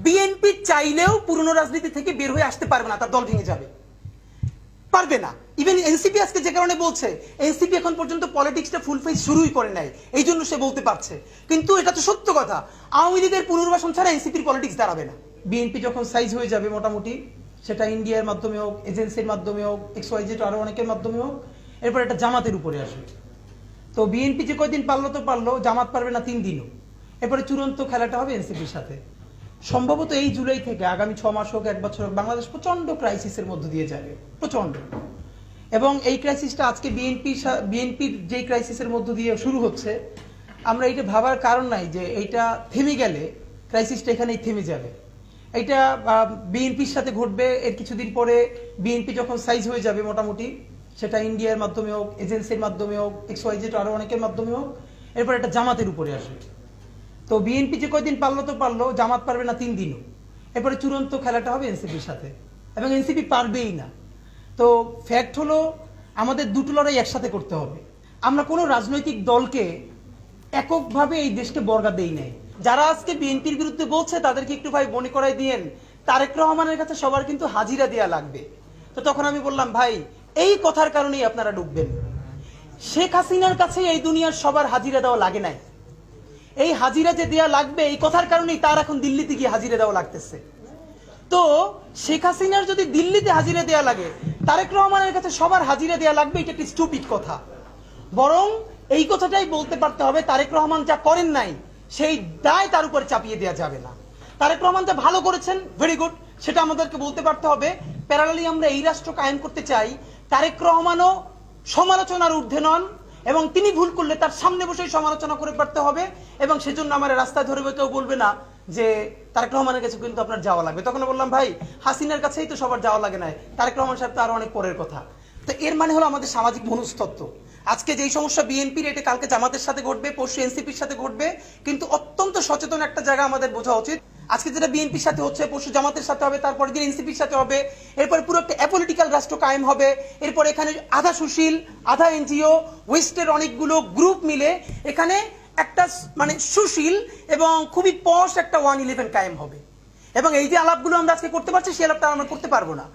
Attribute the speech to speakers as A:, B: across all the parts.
A: BNP চাইলেও পুরনো রাজনীতি থেকে বের হয়ে আসতে পারবে না, তার দল ভেঙে যাবে, পারবে না। ইভেন এনসিপি আজকে যে কারণে বলছে, এনসিপি এখন পর্যন্ত পলিটিক্সটা ফুল ফেজ শুরুই করে নাই, এই জন্য সে বলতে পারছে। কিন্তু এটা তো সত্য কথা, আওয়ামী লীগের পুনর্বাসন ছাড়া এনসিপির পলিটিক্স দাঁড়াবে না। বিএনপি যখন সাইজ হয়ে যাবে মোটামুটি, সেটা ইন্ডিয়ার মাধ্যমে হোক, এজেন্সির মাধ্যমে হোক, XYZ আরো অনেকের মাধ্যমে হোক, এরপর এটা জামাতের উপরে আসবে। তো বিএনপি যে কয়দিন পারলো তো পারলো, জামাত পারবে না 3 দিনও। এরপরে চূড়ান্ত খেলাটা হবে এনসিপির সাথে। সম্ভবত এই জুলাই থেকে আগামী 6 মাস হোক, 1 বছর হোক, বাংলাদেশ প্রচন্ড ক্রাইসিসের মধ্য দিয়ে যাবে, প্রচন্ড। এবং এই ক্রাইসিসটা আজকে বিএনপির যেই ক্রাইসিসের মধ্য দিয়ে শুরু হচ্ছে, আমরা এটা ভাবার কারণ নাই যে এইটা থেমে গেলে ক্রাইসিসটা এখানেই থেমে যাবে। এটা বিএনপির সাথে ঘটবে, এর কিছুদিন পরে বিএনপি যখন সাইজ হয়ে যাবে মোটামুটি, সেটা ইন্ডিয়ার মাধ্যমে হোক, এজেন্সির মাধ্যমে হোক, XYZ আরো অনেকের মাধ্যমে হোক, এরপর এটা জামাতের উপরে আসবে। তো বিএনপি যে কয়দিন পারলো তো পারলো, জামাত পারবে না 3 দিনও। এরপরে চূড়ান্ত খেলাটা হবে এনসিপির সাথে, এবং এনসিপি পারবেই না। তো ফ্যাক্ট হলো আমাদের দুটো লড়াই একসাথে করতে হবে। আমরা কোনো রাজনৈতিক দলকে এককভাবে এই দেশকে বর্গা দেই নাই। যারা আজকে বিএনপির বিরুদ্ধে বলছে তাদেরকে একটু ভাই মনে করাই দিয়েন, তারেক রহমানের কাছে সবার কিন্তু হাজিরা দেয়া লাগবে। তো তখন আমি বললাম, ভাই এই কথার কারণেই আপনারা ডুববেন। শেখ হাসিনার কাছে এই দুনিয়ার সবার হাজিরা দেওয়া লাগে নাই। এই হাজিরা যে দেওয়া লাগবে এই কথার কারণেই তার এখন দিল্লিতে গিয়ে হাজিরা দেওয়া লাগতেছে। তো শেখ হাসিনার যদি দিল্লিতে হাজিরা দেওয়া লাগে, তারেক রহমানের কাছে সবার হাজিরা দেওয়া লাগবে, এটা একটি স্টুপিড কথা। বরং এই কথাটাই বলতে পারতে হবে, তারেক রহমান যা করেন নাই সেই দায় তার উপরে চাপিয়ে দেওয়া যাবে না। তারেক রহমান যা ভালো করেছেন, ভেরি গুড, সেটা আমাদেরকে বলতে পারতে হবে। প্যারালালি আমরা এই রাষ্ট্র কায়েম করতে চাই, তারেক রহমানও সমালোচনার ঊর্ধ্বে নন, এবং তিনি ভুল করলে তার সামনে বসেই সমালোচনা করে পারতে হবে। এবং সেজন্য আমার রাস্তায় ধরবে কেউ বলবে না যে তারেক রহমানের কাছে কিন্তু আপনার যাওয়া লাগবে। তখন বললাম, ভাই হাসিনার কাছেই তো সবার যাওয়া লাগে না, তারেক রহমান সাহেব তো আরো অনেক পরের কথা। তো এর মানে হলো আমাদের সামাজিক মনস্তত্ত্ব। আজকে যেই সমস্যা বিএনপির, এটা কালকে জামাতের সাথে ঘটবে, পরশু এনসিপির সাথে ঘটবে। কিন্তু অত্যন্ত সচেতন একটা জায়গা আমাদের বোঝা উচিত, আজকে যেটা বিএনপির সাথে হচ্ছে পরশু জামাতের সাথে হবে, তারপরে দিন এনসিপির সাথে হবে, এরপরে পুরো একটা অ্যাপলিটিক্যাল রাষ্ট্র কায়েম হবে। এরপর এখানে আধা সুশীল, আধা এনজিও, ওয়েস্টের অনেকগুলো গ্রুপ মিলে এখানে একটা মানে সুশীল এবং খুবই পশ একটা 1-11 কায়েম হবে। এবং এই যে আলাপগুলো আমরা আজকে করতে পারছি, সেই আলাপটা আমরা করতে পারবো না।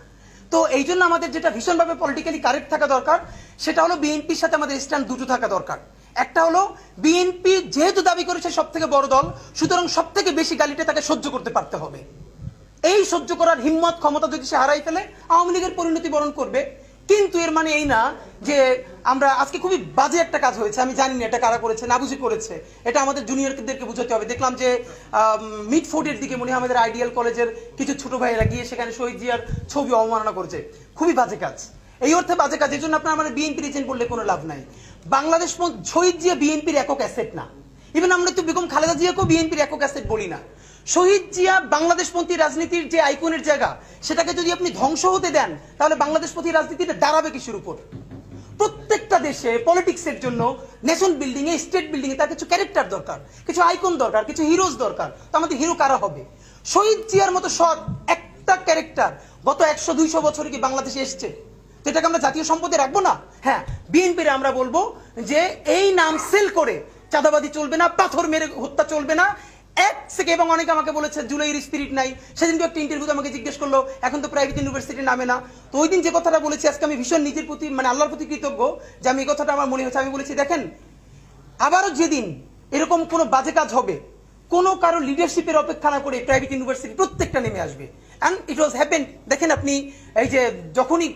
A: তো এই জন্য আমাদের যেটা ভীষণভাবে পলিটিক্যালি কারেক্ট থাকা দরকার, সেটা হলো বিএনপির সাথে আমাদের স্ট্যান্ড দুটো থাকা দরকার। একটা হলো বিএনপি যেহেতু দাবি করেছে সব থেকে বড় দল, সুতরাং সব থেকে বেশি গালিটা তাকে সহ্য করতে পারতে হবে। এই সহ্য করার হিম্মত ক্ষমতা যদি সে হারাই ফেলে, আওয়ামী লীগের পরিণতি বরণ করবে। কিন্তু এর মানে এই না যে আমরা আজকে খুবই বাজে একটা কাজ হয়েছে, আমি জানি না এটা কারা করেছে, না বুঝে করেছে, এটা আমাদের জুনিয়রদেরকে বুঝাতে হবে। দেখলাম যে মিডফোর্ডের দিকে মনে হয় আমাদের আইডিয়াল কলেজের কিছু ছোট ভাইয়েরা গিয়ে সেখানে শহীদ জিয়ার ছবি অবমাননা করেছে। খুবই বাজে কাজ, এই অর্থে বাজে কাজ। এই জন্য আপনার আমাদের বিএনপির এজেন্ট বললে কোনো লাভ নাই। বাংলাদেশ শহীদ জিয়া বিএনপির একক অ্যাসেট না। ইভেন আমরা তো বেগম খালেদা জিয়াকেও বিএনপির একক অ্যাসেট বলি না। শহীদ জিয়া বাংলাদেশপন্থী রাজনীতির যে আইকনের জায়গা, সেটাকে যদি আপনি ধ্বংস হতে দেন, তাহলে বাংলাদেশপন্থী রাজনীতিটা দাঁড়াবে কিসের উপর? প্রত্যেকটা দেশে পলিটিক্সের জন্য, নেশন বিল্ডিং এ, স্টেট বিল্ডিং এ তার কিছু ক্যারেক্টার দরকার, কিছু আইকন দরকার, কিছু হিরোজ দরকার। তো আমাদের হিরো কারা হবে? শহীদ জিয়ার মতো সৎ একটা ক্যারেক্টার গত 100-200 বছরে কি বাংলাদেশে এসছে? তো এটাকে আমরা জাতীয় সম্পদে রাখবো না? হ্যাঁ, বিএনপির আমরা বলবো যে এই নাম সেল করে চাঁদাবাদি চলবে না, পাথর মেরে হত্যা চলবে না। এক সেকেন্ড। এবং অনেকে আমাকে বলেছে জুলাইয়ের স্পিরিট নাই। সেদিন একটা ইন্টারভিউতে আমাকে জিজ্ঞেস করলো, এখন তো প্রাইভেট ইউনিভার্সিটি নামে না। তো ওই দিন যে কথাটা বলেছি, আজকে আমি ভীষণ নিজের প্রতি মানে আল্লাহর প্রতি কৃতজ্ঞ যে আমি এই কথাটা আমার মনে হচ্ছে। আমি বলেছি, দেখেন আবারও যেদিন এরকম কোনো বাজে কাজ হবে, কোনো কারো লিডারশিপের অপেক্ষা না করে প্রাইভেট ইউনিভার্সিটি প্রত্যেকটা নেমে আসবে। And it was happen. দেখেন আপনি, এই যে যখনই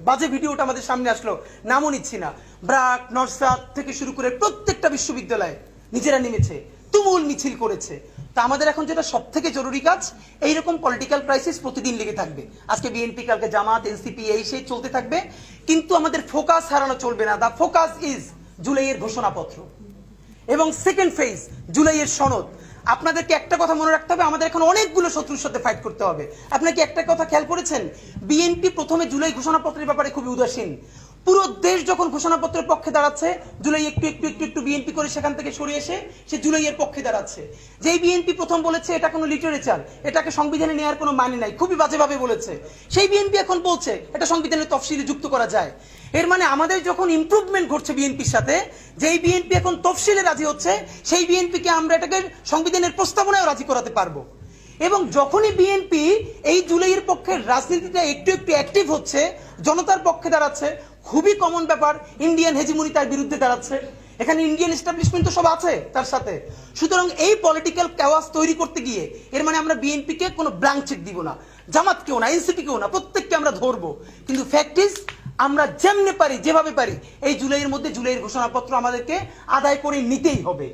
A: বাজে ভিডিওটা আমাদের সামনে আসলো, নামও নিচ্ছি না, ব্র্যাক, নরসাদ থেকে শুরু করে প্রত্যেকটা বিশ্ববিদ্যালয় নিজেরা নেমেছে, তুমুল মিছিল করেছে। তা আমাদের এখন যেটা সব থেকে জরুরি কাজ, এইরকম পলিটিক্যাল ক্রাইসিস প্রতিদিন লেগে থাকবে। আজকে বিএনপি, কালকে জামাত, এনসিপি, এই সেই চলতে থাকবে, কিন্তু আমাদের ফোকাস হারানো চলবে না। দা ফোকাস ইজ জুলাইয়ের ঘোষণাপত্র এবং সেকেন্ড ফেজ জুলাইয়ের সনদ। আপনাদেরকে একটা কথা মনে রাখতে হবে, আমাদের এখন অনেকগুলো শত্রুর সাথে ফাইট করতে হবে। আপনাকে একটা কথা খেয়াল করেছেন, বিএনপি প্রথমে জুলাই ঘোষণাপত্রের ব্যাপারে খুবই উদাসীন। পুরো দেশ যখন ঘোষণাপত্রের পক্ষে দাঁড়াচ্ছে, জুলাই একটু একটু একটু একটু বিএনপি করে সেখান থেকে সরে এসে সে জুলাইয়ের পক্ষে দাঁড়াচ্ছে। যেই বিএনপি প্রথম বলেছে এটা কোনো লিটারেচার, এটাকে সংবিধানে নেওয়ার কোনো মানে নাই, খুবই বাজেভাবে বলেছে, সেই বিএনপি এখন বলছে এটা সংবিধানের তফসিলে যুক্ত করা যায়। এর মানে আমাদের যখন ইমপ্রুভমেন্ট ঘটছে বিএনপির সাথে, যেই বিএনপি এখন তফসিলে রাজি হচ্ছে, সেই বিএনপিকে আমরা এটাকে সংবিধানের প্রস্তাবনায় রাজি করাতে পারবো। এবং যখনই বিএনপি এই জুলাইয়ের পক্ষে রাজনীতিটা একটু একটু অ্যাক্টিভ হচ্ছে, জনতার পক্ষে দাঁড়াচ্ছে, খুবই কমন ব্যাপার, ইন্ডিয়ান হেজিমনি তার বিরুদ্ধে দাঁড়াচ্ছে, এখানে ইন্ডিয়ান এস্টাবলিশমেন্ট তো সব আছে তার সাথে। সুতরাং এই পলিটিক্যাল ক্যাওয়াস তৈরি করতে গিয়ে এর মানে আমরা বিএনপিকে কোনো ব্ল্যাঙ্ক চেক দিব না, জামাতকেও না, এনসিপিকেও না, প্রত্যেককে আমরা ধরবো। কিন্তু ফ্যাক্ট ইজ আমরা যেমনে পারি, যেভাবে পারি, এই জুলাইয়ের মধ্যে জুলাইয়ের ঘোষণাপত্র আমাদেরকে আদায় করে নিতেই হবে।